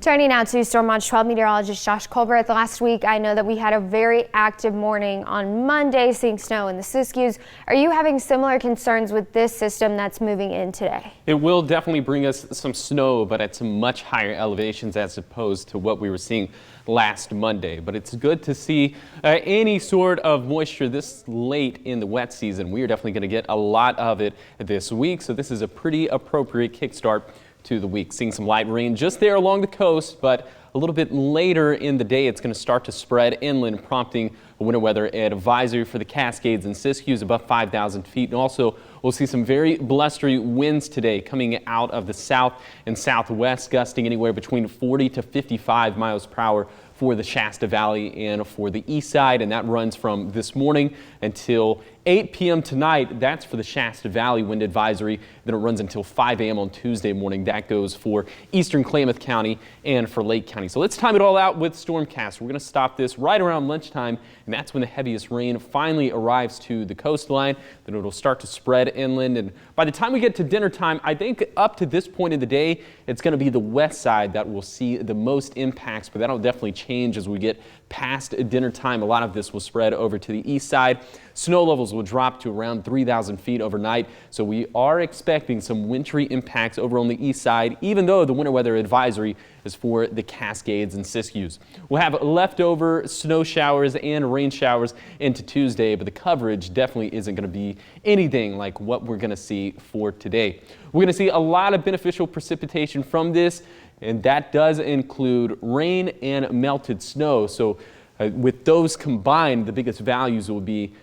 Turning now to Storm Watch 12 meteorologist Josh Colbert. Last week, I know that we had a very active morning on Monday, seeing snow in the Siskiyous. Are you having similar concerns with this system that's moving in today? It will definitely bring us some snow, but at some much higher elevations as opposed to what we were seeing last Monday. But it's good to see any sort of moisture this late in the wet season. We are definitely going to get a lot of it this week, so this is a pretty appropriate kickstart to the week. Seeing some light rain just there along the coast, but a little bit later in the day it's going to start to spread inland, prompting a winter weather advisory for the Cascades and Siskiyous above 5,000 feet. And also we'll see some very blustery winds today coming out of the south and southwest, gusting anywhere between 40 to 55 miles per hour for the Shasta Valley and for the east side, and that runs from this morning until 8 p.m. tonight. That's for the Shasta Valley wind advisory. Then it runs until 5 a.m. on Tuesday morning. That goes for eastern Klamath County and for Lake County. So let's time it all out with Stormcast. We're going to stop this right around lunchtime, and that's when the heaviest rain finally arrives to the coastline. Then it'll start to spread inland, and by the time we get to dinner time, I think up to this point in the day, it's going to be the west side that will see the most impacts, but that'll definitely change as we get past dinner time. A lot of this will spread over to the east side. Snow levels will drop to around 3,000 feet overnight, so we are expecting some wintry impacts over on the east side, even though the winter weather advisory is for the Cascades and Siskiyous. We'll have leftover snow showers and rain showers into Tuesday, but the coverage definitely isn't going to be anything like what we're going to see for today. We're going to see a lot of beneficial precipitation from this, and that does include rain and melted snow. So with those combined, the biggest values will be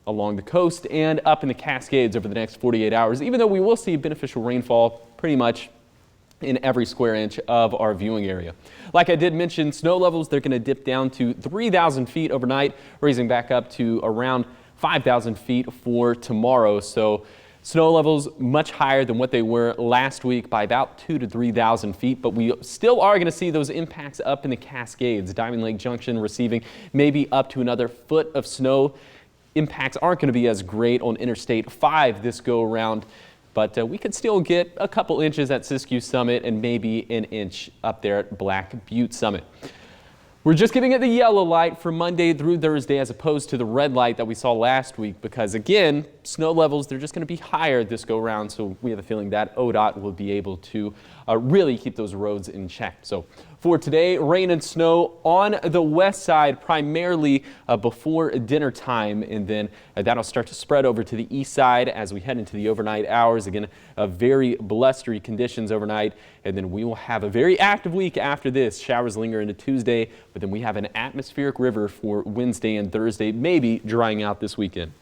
along the coast and up in the Cascades over the next 48 hours, even though we will see beneficial rainfall pretty much in every square inch of our viewing area. Like I did mention, snow levels, they're going to dip down to 3,000 feet overnight, raising back up to around 5,000 feet for tomorrow. So snow levels much higher than what they were last week by about 2,000 to 3,000 feet, but we still are going to see those impacts up in the Cascades. Diamond Lake Junction receiving maybe up to another foot of snow. Impacts aren't going to be as great on Interstate 5 this go around, but we could still get a couple inches at Siskiyou Summit and maybe an inch up there at Black Butte Summit. We're just giving it the yellow light for Monday through Thursday as opposed to the red light that we saw last week because, again, snow levels, they're just going to be higher this go around, so we have a feeling that ODOT will be able to really keep those roads in check. So for today, rain and snow on the west side primarily before dinner time, and then that'll start to spread over to the east side as we head into the overnight hours. Again, very blustery conditions overnight, and then we will have a very active week after this. Showers linger into Tuesday, but then we have an atmospheric river for Wednesday and Thursday, maybe drying out this weekend.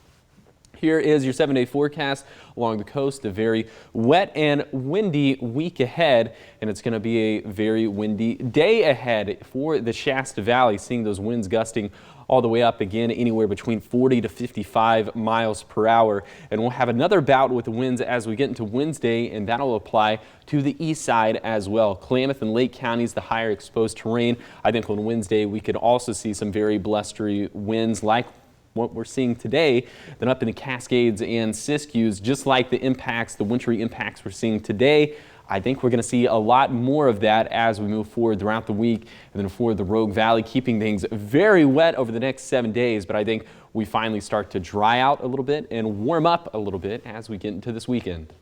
Here is your 7-day forecast along the coast. A very wet and windy week ahead, and it's going to be a very windy day ahead for the Shasta Valley, seeing those winds gusting all the way up again anywhere between 40 to 55 miles per hour. And we'll have another bout with the winds as we get into Wednesday, and that'll apply to the east side as well. Klamath and Lake counties, the higher exposed terrain. I think on Wednesday we could also see some very blustery winds like what we're seeing today. Then up in the Cascades and Siskiyous, just like the impacts, the wintry impacts we're seeing today, I think we're going to see a lot more of that as we move forward throughout the week. And then for the Rogue Valley, keeping things very wet over the next 7 days. But I think we finally start to dry out a little bit and warm up a little bit as we get into this weekend.